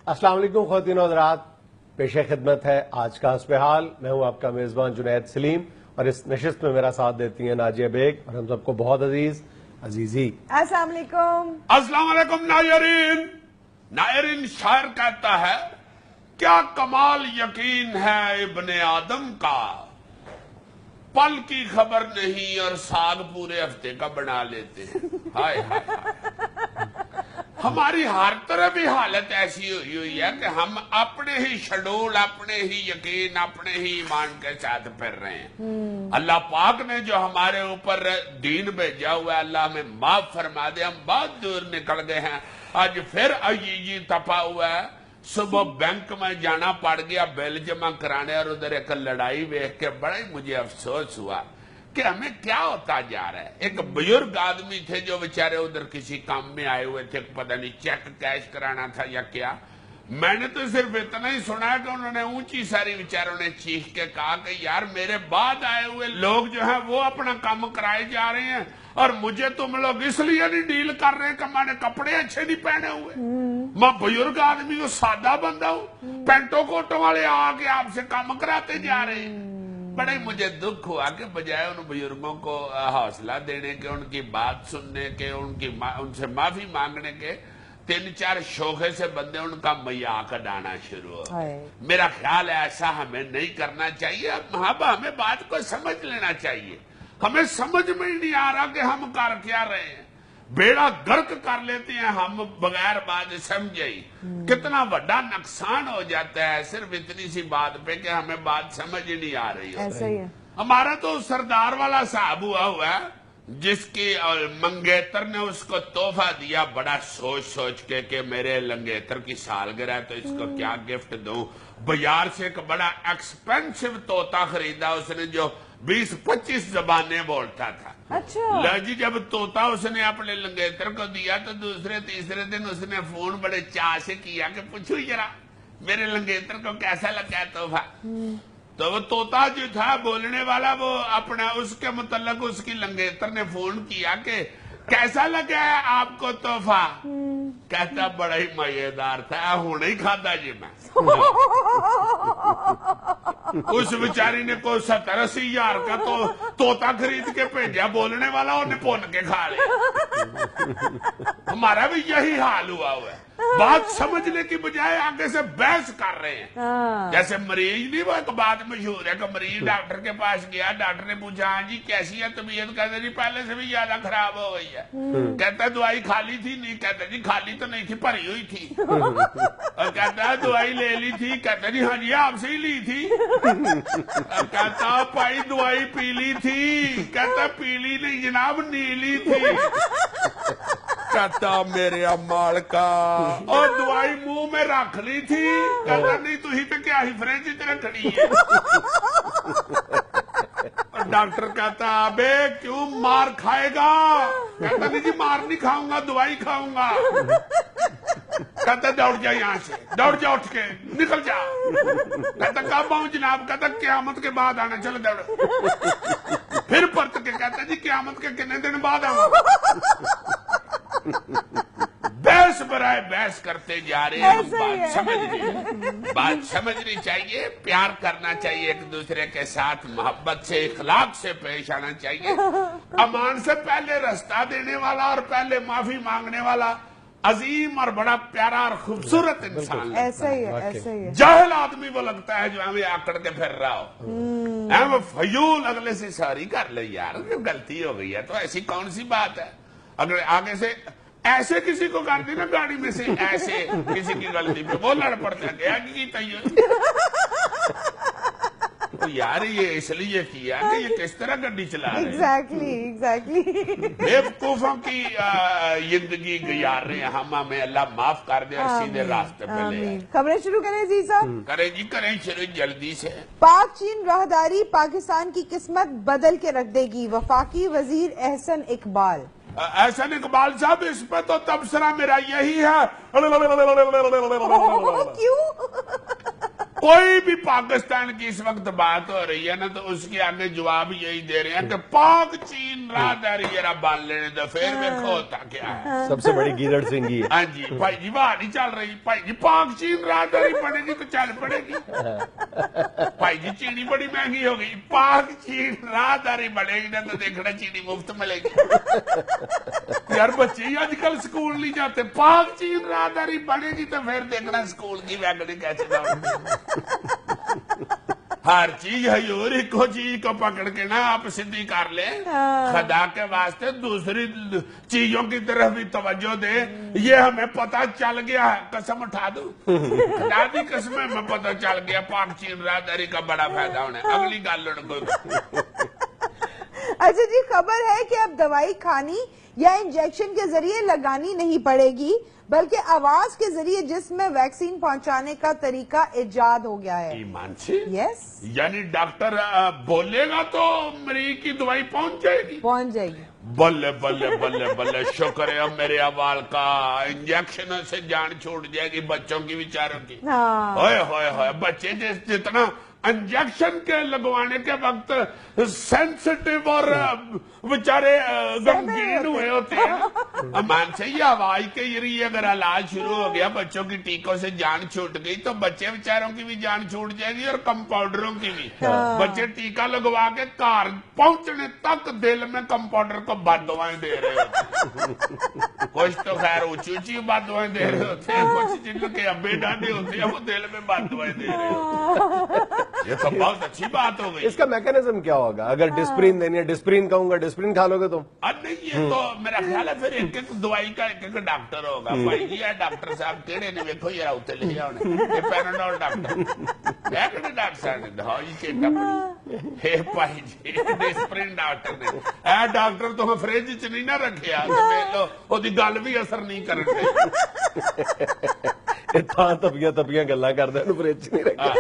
السلام علیکم خواتین و حضرات، پیش خدمت ہے آج کا حسب حال۔ میں ہوں آپ کا میزبان جنید سلیم اور اس نشست میں میرا ساتھ دیتی ہیں ناجیہ بیگ اور ہم سب کو بہت عزیزی۔ السلام علیکم۔ السلام علیکم ناظرین شاعر کہتا ہے کیا کمال یقین ہے ابن آدم کا، پل کی خبر نہیں اور ساگ پورے ہفتے کا بنا لیتے ہیں۔ ہائے ہائے ہماری ہر طرح بھی حالت ایسی ہوئی ہے کہ ہم اپنے ہی شیڈول، اپنے ہی یقین، اپنے ہی ایمان کے ساتھ پھر رہے ہیں۔ اللہ پاک نے جو ہمارے اوپر دین بھیجا ہوا ہے اللہ ہمیں معاف فرما دے، ہم بہت دور نکل گئے ہیں۔ آج پھر عجیجی تپا ہوا ہے، صبح بینک میں جانا پڑ گیا بل جمع کرانے اور ادھر ایک لڑائی دیکھ کے بڑا ہی مجھے افسوس ہوا کہ ہمیں کیا ہوتا جا رہا ہے۔ ایک بزرگ آدمی تھے جو بیچارے ادھر کسی کام میں آئے ہوئے تھے، پتہ نہیں چیک کیش کرانا تھا یا کیا۔ میں نے تو صرف اتنا ہی سنا ہے کہ انہوں نے اونچی ساری بیچاروں نے چیخ کے کہا کہ یار میرے بعد آئے ہوئے لوگ جو ہیں وہ اپنا کام کرائے جا رہے ہیں اور مجھے تم لوگ اس لیے نہیں ڈیل کر رہے کہ میں نے کپڑے اچھے نہیں پہنے ہوئے۔ میں بزرگ آدمی ہوں، سادہ بندہ ہوں، پینٹوں کوٹوں والے آ کے آپ سے کام کراتے جا رہے ہیں۔ بڑے مجھے دکھ ہوا کہ بجائے ان بزرگوں کو حوصلہ دینے کے، ان کی بات سننے کے، ان سے معافی مانگنے کے، 3-4 شوخے سے بندے ان کا مذاق اڑانا شروع ہو۔ میرا خیال ہے ایسا ہمیں نہیں کرنا چاہیے۔ ہمیں بات کو سمجھ لینا چاہیے۔ ہمیں سمجھ میں ہی نہیں آ رہا کہ ہم کر کیا رہے ہیں، بیڑا گرک کر لیتے ہیں ہم بغیر بات سمجھے ہی۔ کتنا بڑا نقصان ہو جاتا ہے صرف اتنی سی بات پہ کہ ہمیں بات سمجھ ہی نہیں آ رہی ایسا ہی ہے۔ ہمارا تو سردار والا صاحب ہوا ہے جس کی منگیتر نے اس کو تحفہ دیا بڑا سوچ سوچ کے کہ میرے لنگیتر کی سالگرہ ہے تو اس کو کیا گفٹ دوں۔ بازار سے ایک بڑا ایکسپینسو طوطا خریدا اس نے جو 20-25 زبانیں بولتا تھا۔ اچھا جی جب طوطا اس نے اپنے لنگیتر کو دیا تو دوسرے تیسرے دن اس نے فون بڑے چاہ سے کیا کہ پوچھو ذرا میرے لنگیتر کو کیسا لگا تحفہ۔ تو وہ طوطا جو تھا بولنے والا وہ اپنا اس کے متعلق اس کی لنگیتر نے فون کیا کہ کیسا لگا ہے آپ کو تحفہ؟ کہتا بڑا ہی مزیدار تھا، ہونے ہی کھاتا جی میں۔ اس بیچاری نے کوئی 70-80 ہزار کا تو طوطا خرید کے بھیجا بولنے والا اور پون کے کھا لیا۔ ہمارا بھی یہی حال ہوا ہے، بات سمجھنے کی بجائے آگے سے بحث کر رہے ہیں۔ جیسے مریض نہیں، وہ ایک بات مشہور ہے کہ مریض ڈاکٹر کے پاس گیا، ڈاکٹر نے پوچھا ہاں جی کیسی ہے طبیعت؟ کہتے جی پہلے سے بھی زیادہ خراب ہو گئی ہے۔ کہتا دوائی کھالی تھی؟ نہیں۔ کہتا جی کھالی تو نہیں تھی، بھری ہوئی تھی۔ اور کہتا دوائی لے لی تھی؟ کہتا جی ہاں جی آپ سے ہی لی تھی۔ کہتا بھائی دوائی پی لی تھی؟ کہتا پیلی نہیں جناب نیلی تھی۔ کہتا میرے امال کا اور دوائی منہ میں رکھ لی تھی؟ کہتا نہیں تو ہی پہ کیا ہی فرینچ اتنا کھڑی ہے۔ ڈاکٹر کہتا ابے کیوں مار کھائے گا؟ کہتا نہیں جی مار نہیں کھاؤں گا، دوائی کھاؤں گا۔ کہتا دوڑ جا یہاں سے، دوڑ جا اٹھ کے، نکل جا۔ کہتا کب آؤں جناب؟ کہتا قیامت کے بعد آنا، چلو دوڑ۔ پھر پرت کے کہتا جی قیامت کے کتنے دن بعد آؤں؟ بحث برائے بحث کرتے جا رہے ہیں۔ بات سمجھنی چاہیے، پیار کرنا چاہیے ایک دوسرے کے ساتھ، محبت سے اخلاق سے پیش آنا چاہیے۔ امان سے پہلے رستہ دینے والا اور پہلے معافی مانگنے والا عظیم اور بڑا پیارا اور خوبصورت انسان ایسا ہی ہے، ایسا ہی ہے۔ جاہل آدمی وہ لگتا ہے جو ہمیں آکڑ کے پھر رہا ہو، وہ فیول اگلے سے ساری کر لے یار غلطی ہو گئی ہے تو ایسی کون سی بات ہے۔ اگر آگے سے ایسے کسی کو کر دی نا گاڑی میں سے ایسے کسی کی غلطی پہ وہ لڑ پڑتا ہے کیا کی یار یہ اس لیے کیا کہ یہ کس طرح گاڑی چلا رہے ہیں۔ ایگزیکٹلی بیوقوفوں کی زندگی گزار رہے ہیں ہم، ہمیں اللہ معاف کر دے اور سیدھے راستے پہ لے آئے۔ خبریں شروع کریں عزیز صاحب؟ کریں جی کریں شروع جلدی سے۔ پاک چین راہداری پاکستان کی قسمت بدل کے رکھ دے گی، وفاقی وزیر احسن اقبال۔ احسن اقبال صاحب اس پہ تو تبصرہ میرا یہی ہے۔ کیوں؟ کوئی بھی پاکستان کی اس وقت بات ہو رہی ہے نا تو اس کے آگے جواب یہی دے رہے ہیں کہ پاک چین راہداری ذرا بال لینے دو، پھر دیکھو ہوتا کیا ہے۔ سب سے بڑی گیدڑ سنگھی ہے۔ ہاں جی بھائی جی وہاں نہیں چل رہی، بھائی جی پاک چین راہداری بنے گی تو چل پڑے گی۔ بھائی جی چینی بڑی مہنگی ہو گئی، پاک چین راہداری بنے گی نا تو دیکھنا چینی مفت ملے گی۔ یار بچے ہی آج کل سکول نہیں جاتے، پاک چین راہداری بنے گی تو پھر دیکھنا سکول کی ویگنی کیسے دوڑتی۔ ہر چیز حضور ایکو چیز کو پکڑ کے نا آپ سیدھی کر لیں، خدا کے واسطے دوسری چیزوں کی طرف بھی توجہ دے۔ یہ ہمیں پتہ چل گیا ہے، قسم اٹھا دوں خدا دی قسم ہمیں پتہ چل گیا پاک چین راہداری کا بڑا فائدہ ہونا ہے۔ اگلی گل کوئی اچھا جی، خبر ہے کہ اب دوائی کھانی یا انجیکشن کے ذریعے لگانی نہیں پڑے گی، بلکہ آواز کے ذریعے جسم میں ویکسین پہنچانے کا طریقہ ایجاد ہو گیا ہے۔ ایمان سے یس، یعنی ڈاکٹر بولے گا تو مریض کی دوائی پہنچ جائے گی؟ پہنچ جائے گی۔ بلے بلے بلے بلے، شکر ہے میرے عوال کا، انجیکشن سے جان چھوٹ جائے گی بچوں کی بیچاروں کی۔ ہوئے ہوئے ہوئے، بچے جتنا انجیکشن کے لگوانے کے وقت سینسٹیو اور بیچارے غمگین ہوئے ہوتے ہیں، امان سے یہ ہوائی کے ذریعے اگر علاج شروع ہو گیا، بچوں کی ٹیکوں سے جان چھوٹ گئی تو بچے بیچاروں کی بھی جان چھوٹ جائے گی اور کمپاؤنڈروں کی بھی۔ بچے ٹیکہ لگوا کے کار پہنچنے تک دل میں کمپاؤنڈر کو بد دعائیں دے رہے ہوتے، کچھ تو خیر اونچی اونچی بد دعائیں دے رہے ہوتے ہیں، کچھ جن کے ابے ڈاڈے ہوتے ہیں وہ دل میں بد دعائیں دے رہے ہوتے ہیں۔ یہ تو بہت اچھی بات ہو گئی۔ اس کا میکانزم کیا ہوگا؟ اگر ڈسپرین دینی ہے، ڈسپرین کہوں گا، ڈسپرین کھا لو گے تم؟ نہیں، یہ تو میرا خیال ہے پھر ایک ایک دوائی کا ایک ایک ڈاکٹر ہوگا۔ بھائی جی ڈاکٹر صاحب کہڑے نے ویکھو یار اتنے لکھا ہونے یہ پیراڈول ڈاکٹر، میں کہڑے ڈاکٹر صاحب نے دہائی چیٹا پڑی ہے بھائی جی ڈسپرین ڈاکٹر نے۔ اے ڈاکٹر تو فریج چ نہیں نہ رکھیا تو وہ گل بھی اثر نہیں کرتے۔ تپیاں گلا کرتے فریج نہیں رکھا۔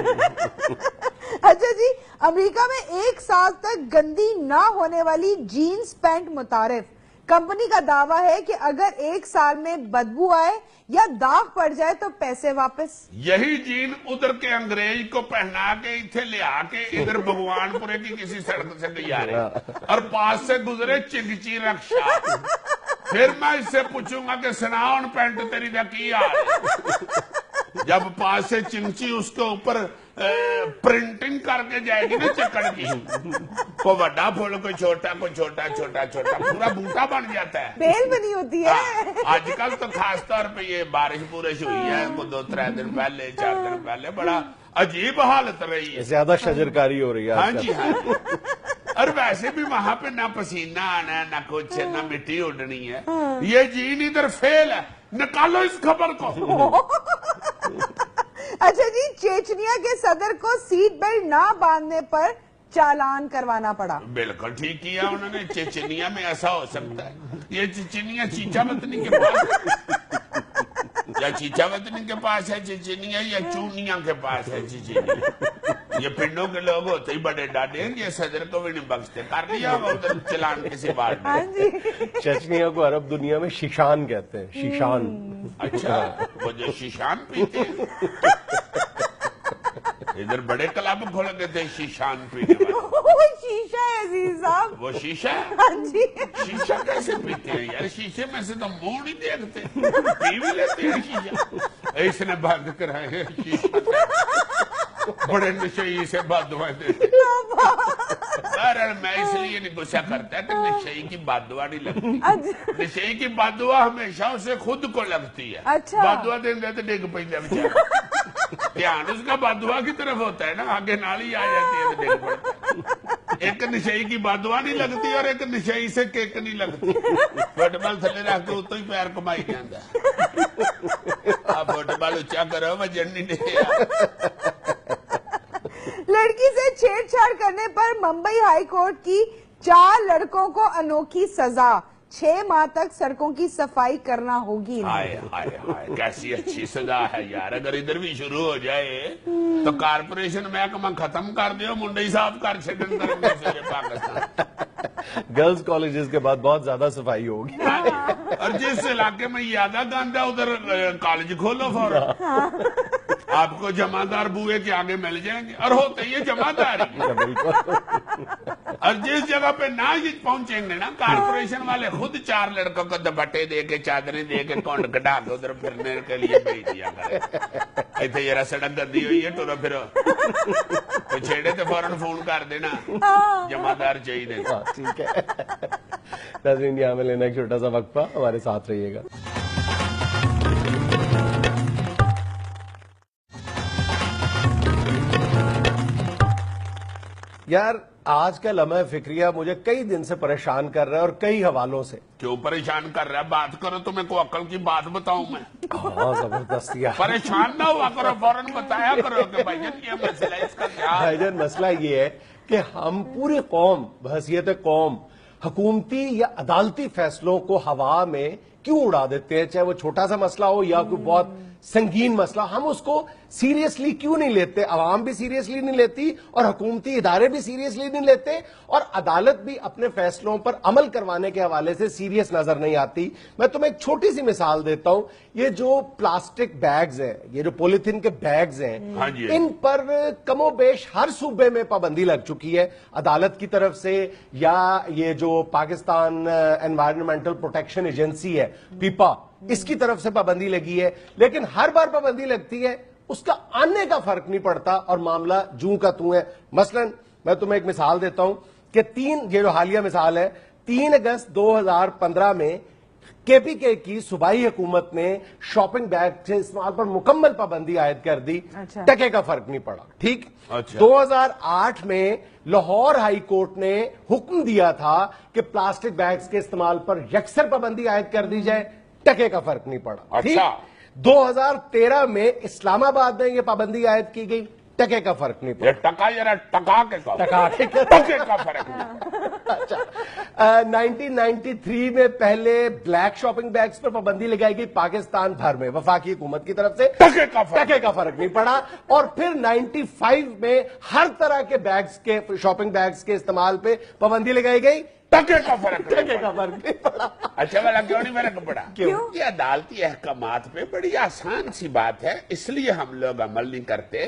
اچھا جی، امریکہ میں 1 سال تک گندی نہ ہونے والی جینز پینٹ متعارف۔ کمپنی کا دعویٰ ہے کہ اگر 1 سال میں بدبو آئے یا داغ پڑ جائے تو پیسے واپس۔ یہی جین ادھر کے انگریز کو پہنا کے اتھے لے آ کے ادھر بھگوان پورے کی کسی سڑک سے گزارے اور پاس سے گزرے چگچی رکشا، پھر میں اس سے پوچھوں گا کہ سناؤن پینٹ تیری دا کی حال ہے؟ جب پاس سے چنچی اس کے اوپر پرنٹنگ کر کے جائے گی نا چکڑ کی، کوئی بڑا پھول کوئی چھوٹا، کوئی چھوٹا چھوٹا چھوٹا پورا بوٹا بن جاتا ہے، بیل بنی ہوتی ہے۔ آج کل تو خاص طور پہ یہ بارش پورش ہوئی ہے 2-3 دن پہلے، 4 دن پہلے، بڑا عجیب حالت رہی ہے، زیادہ شجرکاری ہو رہی ہے۔ ہاں جی ہاں جی، اور ویسے بھی وہاں پہ نہ پسینہ آنا ہے نہ کچھ، نہ مٹی اڑنی ہے، یہ جین ادھر فیل ہے، نکالو اس خبر کو۔ اچھا جی، چیچنیا کے صدر کو سیٹ بیلٹ نہ باندھنے پر چالان کروانا پڑا۔ بالکل ٹھیک کیا انہوں نے، چیچنیا میں ایسا ہو سکتا ہے، یہ چیچنیا چیچا وطنی کے پاس یا چیچا وطنی کے پاس ہے چیچنیا، یا چونیا کے پاس ہے چیچنیا۔ یہ پنڈوں کے لوگ ہوتے ہی بڑے ڈاڈے ہیں، یہ صدر کو بھی نہیں بخشتے، کر لیا ادھر چلان کسی بات میں۔ چچنیا کو عرب دنیا میں شیشان کہتے ہیں، شیشان۔ اچھا، وہ جو شیشان پیتے ہیں، ادھر بڑے کلب کھول گئے تھے شیشان پینے والے۔ شیشہ ہے عزیز صاحب، وہ شیشہ ہے؟ ہاں جی۔ شیشہ کیسے پیتے ہیں یار؟ شیشے میں سے تو منہ نہیں دیکھتے، پی بھی لیتے ہیں شیشہ۔ اس نے بند کرایا ہے شیشہ، بڑے نشئی سے بد دعائیں دیتے۔ بہرحال میں اس لیے نہیں غصہ کرتا کہ نشئی کی بد دعا نہیں لگتی، نشئی کی بد دعا ہمیشہ اسے خود کو لگتی ہے۔ بد دعا دیں تو ڈگ پہ بیچارہ، دھیان اس کا بد دعا کی طرف ہوتا ہے نا، آگے نالی آ جاتی ہے تو ڈگ پڑتا ہے۔ ایک نشئی کی بد دعا نہیں لگتی اور ایک نشئی سے کیک نہیں لگتی۔ فٹ بال تھلے رکھ کے اتوں ہی پیر کمائی جاتا ہے، آپ فٹ بال اچھا کرو وجن نہیں دے۔ لڑکی سے چھیڑ چھاڑ کرنے پر ممبئی ہائی کورٹ کی 4 لڑکوں کو انوکھی سزا، 6 ماہ تک سڑکوں کی صفائی کرنا ہوگی۔ ہائے ہائے ہائے، کیسی اچھی سزا ہے یار، اگر ادھر بھی شروع ہو جائے تو کارپوریشن محکمہ ختم کر دیو، منڈی صاحب کر چھڑن در پاکستان۔ گرلز کالجز کے بعد بہت زیادہ صفائی ہوگی، اور جس علاقے میں زیادہ گند ہے ادھر کالج کھولو فوراً۔ آپ کو جمعدار بوئے کے آگے مل جائیں گے، اور ہوتے یہ جمعدار ہی۔ بالکل۔ اور جس جگہ پہ نہ یہ پہنچیں گے نا، کارپوریشن والے خود 4 لڑکوں کو دوپٹے دے کے، چادریں دے کے، کونڈ کٹا کے ادھر پھرنے کے لیے بھیج دیا کرے۔ ایتھے ذرا سڑک گندی ہوئی ہے، ٹرو پھرو، کوئی چھیڑے تو فوراً فون کر دینا، جمعدار چاہیے۔ ٹھیک ہے ناظرین، یہاں میں لینا ایک چھوٹا سا وقفہ، ہمارے ساتھ رہیے گا۔ یار آج کا لمحہ فکریہ مجھے کئی دن سے پریشان کر رہا ہے اور کئی حوالوں سے۔ کیوں پریشان کر رہا ہے؟ بات کرو، تمہیں کو عقل کی بات بتاؤں میں۔ ہاں زبردست یار۔ پریشان نہ ہوا کرو، فوراً بتایا کرو کہ بھائی جان یہ مسئلہ ہے، اس کا کیا ہے؟ بھائی جان مسئلہ یہ ہے کہ ہم پوری قوم بحیثیت قوم حکومتی یا عدالتی فیصلوں کو ہوا میں کیوں اڑا دیتے ہیں، چاہے وہ چھوٹا سا مسئلہ ہو یا کوئی بہت سنگین مسئلہ، ہم اس کو سیریسلی کیوں نہیں لیتے؟ عوام بھی سیریسلی نہیں لیتی اور حکومتی ادارے بھی سیریسلی نہیں لیتے، اور عدالت بھی اپنے فیصلوں پر عمل کروانے کے حوالے سے سیریس نظر نہیں آتی۔ میں تمہیں ایک چھوٹی سی مثال دیتا ہوں، یہ جو پلاسٹک بیگز ہیں، یہ جو پولیتھین کے بیگز ہیں، ہاں جی، ان پر کم و بیش ہر صوبے میں پابندی لگ چکی ہے، عدالت کی طرف سے یا یہ جو پاکستان انوائرمنٹل پروٹیکشن ایجنسی ہے پیپا، اس کی طرف سے پابندی لگی ہے، لیکن ہر بار پابندی لگتی ہے، اس کا آنے کا فرق نہیں پڑتا اور معاملہ جوں کا توں ہے۔ مثلا میں تمہیں ایک مثال دیتا ہوں کہ یہ جو حالیہ مثال ہے، 3 اگست 2015 میں کے پی کے کی صوبائی حکومت نے شاپنگ بیگ کے استعمال پر مکمل پابندی عائد کر دی، ٹکے کا فرق نہیں پڑا، ٹھیک۔ 2008 میں لاہور ہائی کورٹ نے حکم دیا تھا کہ پلاسٹک بیگز کے استعمال پر یکسر پابندی عائد کر دی جائے، ٹکے کا فرق نہیں پڑا، ٹھیک۔ 2013 میں اسلام آباد میں یہ پابندی عائد کی گئی، ٹکے کا فرق نہیں پڑا۔ یہ ٹکا ذرا ٹکا کے کہو، ٹکے کا فرق نہیں۔ اچھا 1993 میں پہلے بلیک شاپنگ بیگز پر پابندی لگائی گئی پاکستان بھر میں وفاقی حکومت کی طرف سے، ٹکے کا فرق نہیں پڑا، اور پھر 95 میں ہر طرح کے بیگز کے شاپنگ بیگز کے استعمال پہ پابندی لگائی گئی، ٹکے کا فرق نہیں پڑا۔ اچھا والا کیوں نہیں فرق پڑا؟ کیوں؟ یہ عدالتی احکامات پہ بڑی آسان سی بات ہے، اس لیے ہم لوگ عمل نہیں کرتے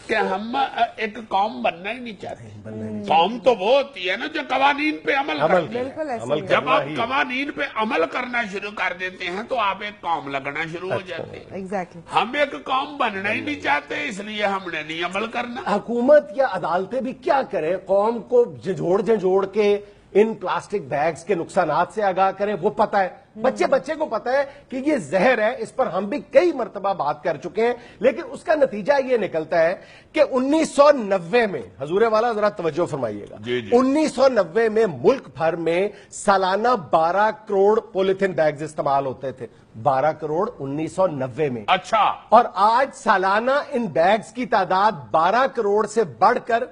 کہ ہم ایک قوم بننا ہی نہیں چاہتے۔ قوم تو وہ ہوتی ہے نا جو قوانین پہ عمل کرتی ہے۔ جب آپ قوانین پہ عمل کرنا شروع کر دیتے ہیں تو آپ ایک قوم لگنا شروع ہو جاتے ہیں۔ ہم ایک قوم بننا ہی نہیں چاہتے، اس لیے ہم نے نہیں عمل کرنا۔ حکومت یا عدالتیں بھی کیا کریں، قوم کو جھنجھوڑ کے ان پلاسٹک بیگز کے نقصانات سے آگاہ کریں، وہ پتہ ہے، بچے کو پتہ ہے کہ یہ زہر ہے، اس پر ہم بھی کئی مرتبہ بات کر چکے ہیں، لیکن اس کا نتیجہ یہ نکلتا ہے کہ 1990 میں، حضور والا ذرا توجہ فرمائیے گا، 1990 میں ملک بھر میں سالانہ 12 کروڑ پولیتھین بیگز استعمال ہوتے تھے، 12 کروڑ 1990 میں۔ اچھا، اور آج سالانہ ان بیگز کی تعداد 12 کروڑ سے بڑھ کر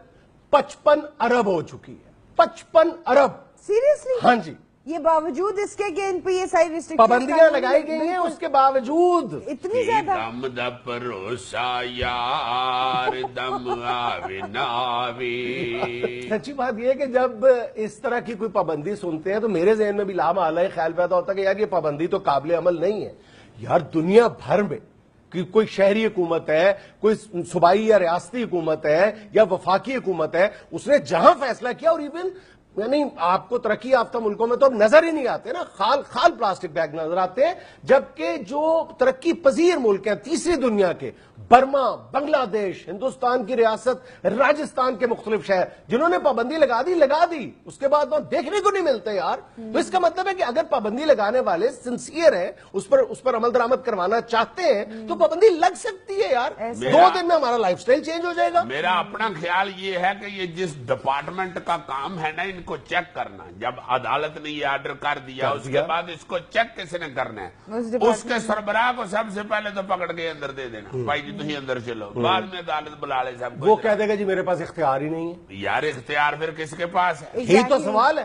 55 ارب ہو چکی ہے، 55 ارب۔ سیریسلی؟ ہاں جی، یہ باوجود اس کے کہ ان پہ یہ ساری ریسٹرکشن پابندیاں لگائی گئی ہیں، اس کے باوجود اتنی زیادہ۔ دم دا پروسا یار دم آوے ناوے۔ سچی بات یہ ہے کہ جب اس طرح کی کوئی پابندی سنتے ہیں تو میرے ذہن میں بھی لامحالہ خیال پیدا ہوتا ہے کہ یار یہ پابندی تو قابل عمل نہیں ہے۔ یار دنیا بھر میں کہ کوئی شہری حکومت ہے، کوئی صوبائی یا ریاستی حکومت ہے یا وفاقی حکومت ہے، اس نے جہاں فیصلہ کیا، اور ایون یعنی آپ کو ترقی یافتہ ملکوں میں تو اب نظر ہی نہیں آتے نا، خال پلاسٹک بیگ نظر آتے ہیں، جبکہ جو ترقی پذیر ملک ہیں تیسری دنیا کے، برما، بنگلہ دیش، ہندوستان کی ریاست راجستھان کے مختلف شہر، جنہوں نے پابندی لگا دی، اس کے بعد وہ دیکھنے کو نہیں ملتے یار۔ تو اس کا مطلب ہے کہ اگر پابندی لگانے والے سنسیئر ہیں، اس پر عمل درآمد کروانا چاہتے ہیں تو پابندی لگ سکتی ہے یار، 2 دن میں ہمارا لائف سٹائل چینج ہو جائے گا۔ میرا اپنا خیال یہ ہے کہ یہ جس ڈپارٹمنٹ کا کام ہے نا ان کو چیک کرنا، جب عدالت نے یہ آرڈر کر دیا اس کے بعد اس کو چیک کس نے کرنا ہے، اس کے سربراہ کو سب سے پہلے تو پکڑ کے اندر دے دینا، بھائی جی تھی اندر چلو، بعد میں عدالت بلا لے سب کو۔ وہ کہہ دے گا جی میرے پاس اختیار ہی نہیں ہے۔ یار اختیار پھر کس کے پاس ہے؟ یہی تو سوال ہے۔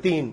3।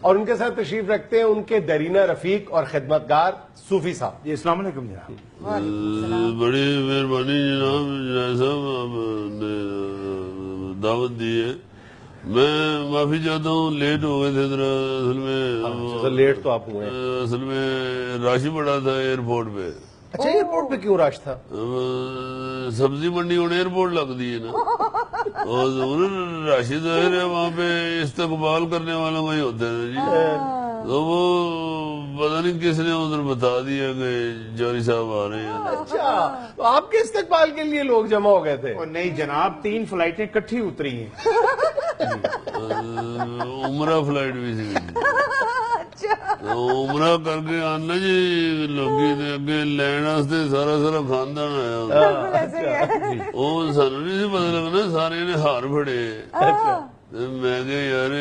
اور ان کے ساتھ تشریف رکھتے ہیں ان کے درینہ رفیق اور خدمتگار صوفی صاحب. جی السلام علیکم جناب. بڑی مہربانی جناب جنید صاحب نے دعوت دی ہے. میں معافی چاہتا ہوں, لیٹ ہو گئے تھے ذرا. اصل میں لیٹ تو آپ ہوئے ہیں. اصل میں رش بڑا تھا ایئرپورٹ پہ. اچھا ایئرپورٹ پہ کیوں رش تھا؟ سبزی منڈی ہونے ایئرپورٹ لگ دی ہے نا, اور راشد ظاہر ہے وہاں پہ استقبال کرنے والوں کا ہی ہوتا ہے جی. تو وہ پتہ نہیں کس نے ادھر بتا دیا کہ جوہری صاحب آ رہے ہیں. اچھا تو آپ کے استقبال کے لیے لوگ جمع ہو گئے تھے؟ نہیں جناب, 3 فلائٹیں کٹھی اتری ہیں. عمرہ فلائٹ بھی سی, عمرہ کر کے آنا جی لوگی اگے لین واسطے سارا خاندان آیا. وہ سانو نہیں سی پتا لگنا, سارے نے ہار فڑے. میں کہ یار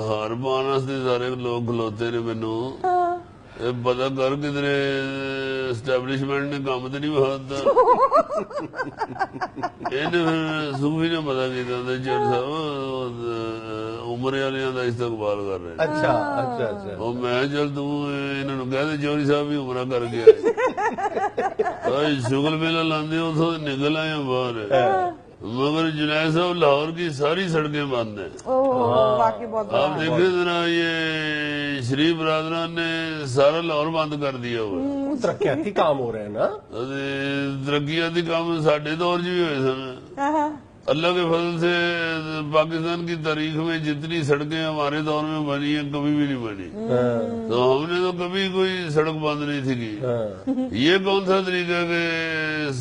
ہار پان واسطے سارے لوگ کھلوتے نے. مینو پتا کر کدھر اسٹیبلشمنٹ نے کام تو نہیں بہت. صوفی نے پتا کیا جوہری صاحب عمرے والوں کا استقبال کر رہے ہیں. اچھا اچھا اچھا. اور میں چل تنہوں کہہ دے جوہری صاحب بھی عمرہ کر کے آئے. شغل میلہ لاندے اتوں نکل آئے باہر, مگر جنید صاحب لاہور کی ساری سڑکیں بند ہیں. آپ دیکھیں ذرا, یہ شریف برادران نے سارا لاہور بند کر دیا ہوا. ترقیاتی کام ہو رہے ہیں نا, ترقیاتی کام ساڈے دور بھی ہوئے سن. اللہ کے فضل سے پاکستان کی تاریخ میں جتنی سڑکیں ہمارے دور میں بنی ہیں کبھی بھی نہیں بنی. تو ہم نے تو کبھی کوئی سڑک بند نہیں تھی کی. یہ کون سا طریقہ کہ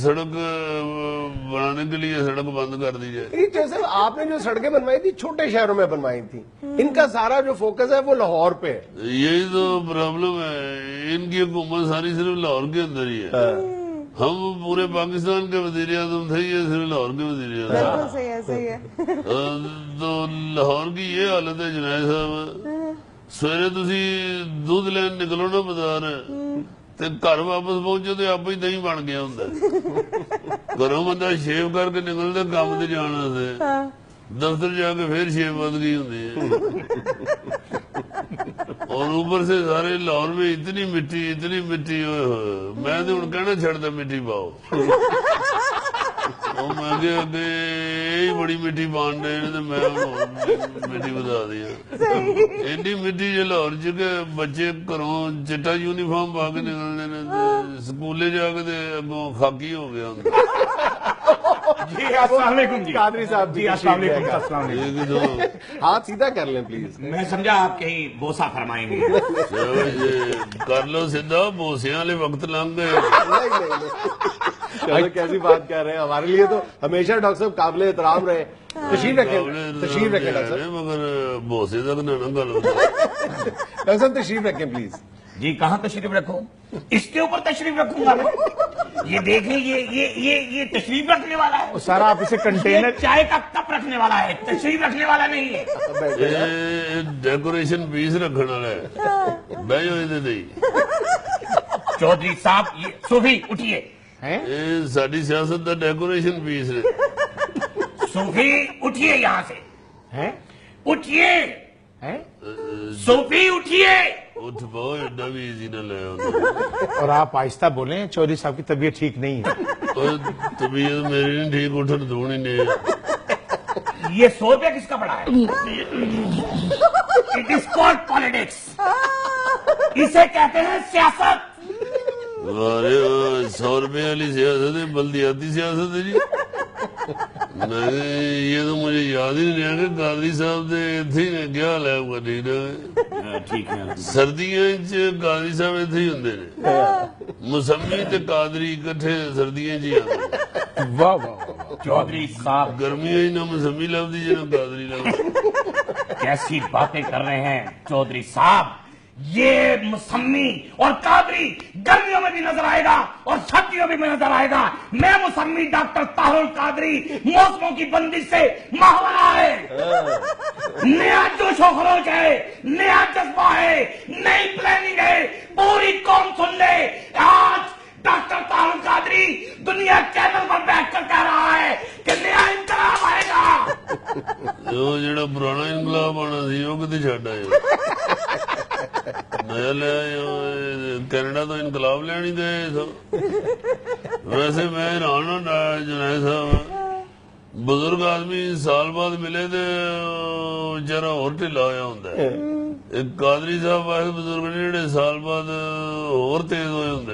سڑک بنانے کے لیے سڑک بند کر دی جائے؟ جیسے آپ نے جو سڑکیں بنوائی تھی چھوٹے شہروں میں بنوائی تھی, ان کا سارا جو فوکس ہے وہ لاہور پہ. یہی تو پرابلم ہے, ان کی حکومت ساری صرف لاہور کے اندر ہی ہے. ہم پورے پاکستان کے وزیر اعظم تھے, یہ صرف لاہور کے وزیر اعظم. تو لاہور کی یہ حالت ہے جنید صاحب, سویرے تسی دودھ لین نکلو نا بازار, تے گھر واپس پہنچو تو آپ ہی دہی بن گیا ہوں. گھروں بندہ شیو کر کے نکلتا کام تے جانا سے, دفتر جا کے پھر شیو بد گئی ہوں. اور اوپر سے سارے لاہور میں اتنی مٹی میں تو ہوں کہنا چھڑتا مٹی پاؤ. میں کہ اگے بڑی مٹی پان ڈے, میں مٹی بتا دیا. ایڈی مٹی جو لاہور چ کہ بچے گھروں چٹا یونیفارم پا کے نکلنے نے, سکولے جا کے اگوں خاکی ہو گیا. جی السلام علیکم. جی قادری صاحب جی السلام علیکم. السلام علیکم. ہاتھ سیدھا کر لیں پلیز. میں سمجھا آپ کہیں بوسا فرمائیں گے. کر لو سیدھا, بوسیاں والے وقت لنگ گئے. چلو کیسی بات کر رہے ہیں, ہمارے لیے تو ہمیشہ ڈاکٹر صاحب قابل احترام رہے. تشریف رکھیں ڈاکٹر صاحب. مگر بوسے تک نہ گل. ڈاکٹر صاحب تشریف رکھیں پلیز. جی کہاں تشریف رکھوں؟ اس کے اوپر تشریف رکھوں گا. یہ دیکھیں یہ تشریف رکھنے والا ہے سر. آپ اسے کنٹینر چائے کا کپ رکھنے والا ہے, تشریف رکھنے والا نہیں ہے. ڈیکوریشن پیس رکھنے والا ہے. بہ جاؤ. چودھری صاحب یہ صوفی اٹھیے. ساری سیاست کا ڈیکوریشن پیس ہے. صوفی اٹھیے یہاں سے, اٹھیے صوفی اٹھیے. اٹھ پاؤ, ایڈا بھی ایزی نہ لے. اور آپ آہستہ بولیں, چودھری صاحب کی طبیعت ٹھیک نہیں ہے. طبیعت میری نہیں ٹھیک, اٹھن دھونی نہیں. یہ 100 روپیہ کس کا پڑا ہے؟ It is called politics. اسے کہتے ہیں سیاست. 100 روپے والی سیاست ہے, بلدیاتی سیاست ہے جی. یہ تو مجھے یاد ہی نہیں رہا کہ قادری صاحب نے کیا حال ہے. ٹھیک ہے, سردیاں قادری صاحب اتنے ہی ہوں. مسمی تے قادری کٹھے سردیاں جی آتے. واہ واہ. چودھری صاحب گرمیاں نہ مسمی لفظی جی نہ قادری لفظ. کیسی باتیں کر رہے ہیں چودھری صاحب. یہ مسمی اور قادری گرمیوں میں بھی نظر آئے گا اور سردیوں میں بھی نظر آئے گا. میں مسمی ڈاکٹر طاہر القادری, موسموں کی بندش سے ماہوارہ ہے. نیا جوش و خروش ہے, نیا جذبہ ہے, نئی پلاننگ ہے. پوری قوم سن لے, آج ڈاکٹر طاہر القادری دنیا چینل پر بیٹھ کر کہہ رہا ہے کہ نیا انقلاب آئے گا. ਉਹ ਜਿਹੜਾ ਪੁਰਾਣਾ ਇਨਕਲਾਬ ਆਣਾ ਸੀ ਉਹ ਕਿਤੇ ਛੱਡ ਆਏ ਨਇਆ ਲੈ ਕੈਨੇਡਾ ਤੋਂ ਇਨਕਲਾਬ ਲੈਣ ਹੀ ਗਏ ਸੋ ਵੈਸੇ ਮੈਂ ਹੈਰਾਨ ਹੁੰਦਾ ਜੁਨੈਦ ਸਾਹਿਬ ਬਜ਼ੁਰਗ ਆਦਮੀ ਸਾਲ ਬਾਅਦ ਮਿਲੇ ਤੇ ਵਿਚਾਰਾ ਹੋਰ ਢਿੱਲਾ ਹੋਇਆ ਹੁੰਦਾ ਇੱਕ ਕਾਦਰੀ ਸਾਹਿਬ ਵਾਲੇ ਬਜ਼ੁਰਗ ਨੇ ਜਿਹੜੇ ਸਾਲ ਬਾਅਦ ਹੋਰ ਤੇਜ਼ ਹੋਏ ਹੁੰਦੇ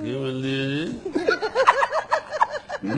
ਕੀ ਮਿਲਦੀ ਹੈ ਜੀ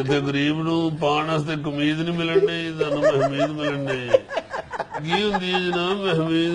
ਇੱਥੇ ਗਰੀਬ ਨੂੰ ਪਾਉਣ ਵਾਸਤੇ ਕਮੀਜ਼ ਨਹੀਂ ਮਿਲਣ ਡਈ ਤੁਹਾਨੂੰ ਮਹਿਮੀਦ ਮਿਲਣ ਡਈ ਕੀ ਹੁੰਦੀ ਹੈ ਜਨਾਬ ਮਹਿਮੀਦ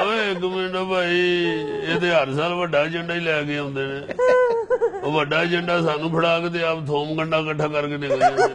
ਓਏ ਇੱਕ ਮਿੰਟ ਭਾਈ ਇਹ ਤੇ ਹਰ ਸਾਲ ਵੱਡਾ ਏਜੰਡਾ ਹੀ ਲੈ ਕੇ ਆਉਂਦੇ ਨੇ ਉਹ ਵੱਡਾ ਏਜੰਡਾ ਸਾਨੂੰ ਫੜਾ ਕੇ ਤੇ ਆਪ ਥੋਮ ਗੰਡਾ ਇਕੱਠਾ ਕਰਕੇ ਨਿਕਲ ਜਾਂਦੇ ਨੇ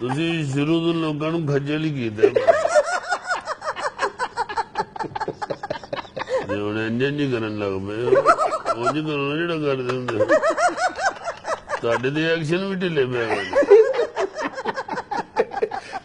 ਤੁਸੀਂ ਸ਼ੁਰੂ ਤੋਂ ਲੋਕਾਂ ਨੂੰ ਖੱਜਲ ਹੀ ਕੀਤਾ ਜੇ ਹੁਣ ਇੰਜ ਕਰਨ ਲੱਗ ਪਏ ਉਹ ਜੀ ਕਰੋ ਜਿਹੜਾ ਕਰਦੇ ਹੁੰਦੇ ਤੁਹਾਡੇ ਦੇ ਐਕਸ਼ਨ ਵੀ ਢਿੱਲੇ ਪੈ ਗਏ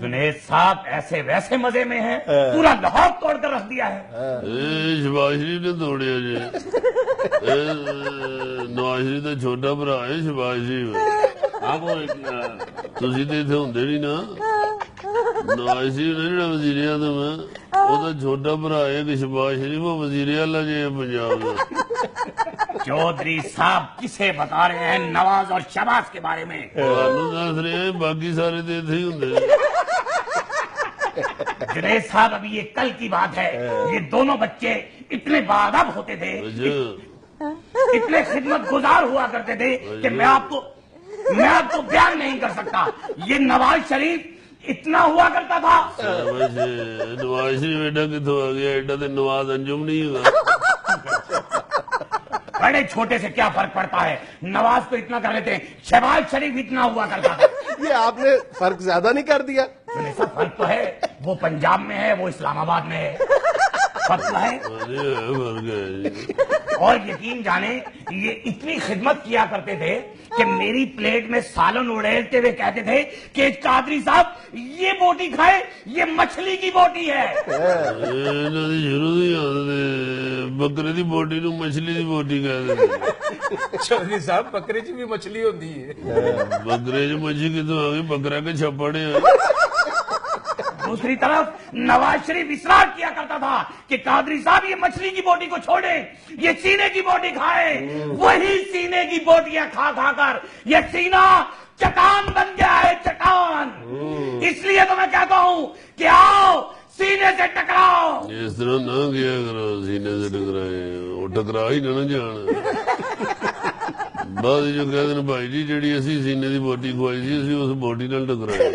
جنید صاحب ایسے ویسے مزے میں ہیں, پورا لاہور توڑ کر رکھ دیا ہے. شہباز شریف نے توڑیا جی. نواز شریف کا چھوٹا برا ہے شہباز شریف. ہاں وہ تسی تے اتنے ہوندے نہیں نا. نواز شریف نے جڑا وزیر اعظم ہے وہ تو چھوٹا برا ہے کہ شہباز شریف وہ وزیر اعلیٰ جی ہے پنجاب کا. چودھری صاحب کسے بتا رہے ہیں نواز اور شہباز کے بارے میں؟ تھانوں دس رہے ہیں, باقی سارے تو اتنے ہی ہوندے. جنید صاحب ابھی یہ کل کی بات ہے, یہ دونوں بچے اتنے باادب ہوتے تھے, اچھا اتنے خدمت گزار ہوا کرتے تھے کہ میں آپ کو بیان نہیں کر سکتا. یہ نواز شریف اتنا ہوا کرتا تھا. نواز شریف ایڈا کتوں آ گیا, ایڈا تو نواز انجم نہیں ہوگا. بڑے چھوٹے سے کیا فرق پڑتا ہے, نواز تو اتنا کر لیتے ہیں, شہباز شریف اتنا ہوا کرتا تھا. یہ آپ نے فرق زیادہ نہیں کر دیا. ایسا فرق تو ہے, وہ پنجاب میں ہے, وہ اسلام آباد میں ہے, فرق تو ہے. فرق ہے. اور یقین جانے یہ اتنی خدمت کیا کرتے تھے کہ میری پلیٹ میں سالن اڑیلتے ہوئے کہتے تھے کہ قادری صاحب یہ بوٹی کھائے, یہ مچھلی کی بوٹی ہے. شروع ہی آدھے بکرے کی بوٹی نو مچھلی کی بوٹی کہہ دے. چودھری صاحب بکرے چ بھی مچھلی ہوتی ہے. بکرے چ مچھلی کتوں آ گئی, بکرا کے چھپڑے. دوسری طرف نواز شریف اصرار کیا کرتا تھا کہ قادری صاحب یہ مچھلی کی بوٹی کو چھوڑیں, یہ سینے کی بوٹی کھائے. وہی سینے کی بوٹیاں کھا کھا کر یہ سینہ چٹان بن گیا ہے, چٹان. اس لیے تو میں کہتا ہوں کہ آؤ سینے سے ٹکراؤ. اس طرح نہ کیا کرو, سینے سے ٹکرائے, وہ ٹکرا ہی نہ جان. بعد جو کہتے ہیں بھائی جی جیڑی اسی سینے کی بوٹی کھوائی سی اسی اس بوٹی نال ٹکرائے.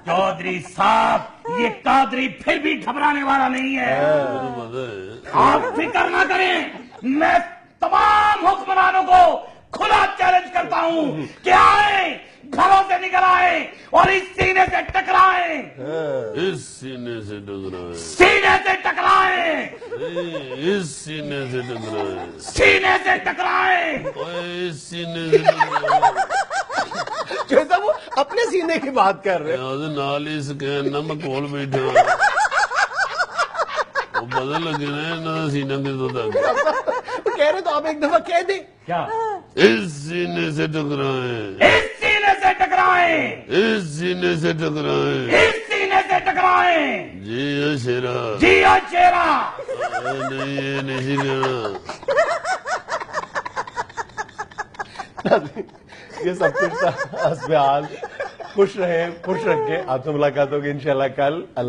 چودھری صاحب یہ قادری پھر بھی گھبرانے والا نہیں ہے. آپ فکر نہ کریں, میں تمام حکمرانوں کو کھلا چیلنج کرتا ہوں کہ آئیں, گھروں سے نکل آئیں اور اس سینے سے ٹکرائیں. اس سینے سے ٹکرائے, سینے سے ٹکرائیں, اس سینے سے ٹکرائے, سینے سے ٹکرائیں. اس سینے سے ٹکرائے. جو صاحب وہ اپنے سینے کی بات کر رہے ہیں. نال ہی سکین نہ میں کول بیٹھا وہ بدل لگے نا سینہ کتوں تک. وہ کہہ رہے تو آپ ایک دفعہ کہہ دیں. کیا اس سینے سے ٹکرائیں, اس سینے سے ٹکرائیں, اس سینے سے ٹکرائیں. اس سینے سے ٹکرائیں. جی شیرا, جی او چیرا. نہیں یہ نہیں کہنا. یہ سب کچھ تھا. حسب حال خوش رہیں, خوش رکھیں. آپ سے ملاقات ہوگی انشاءاللہ کل. اللہ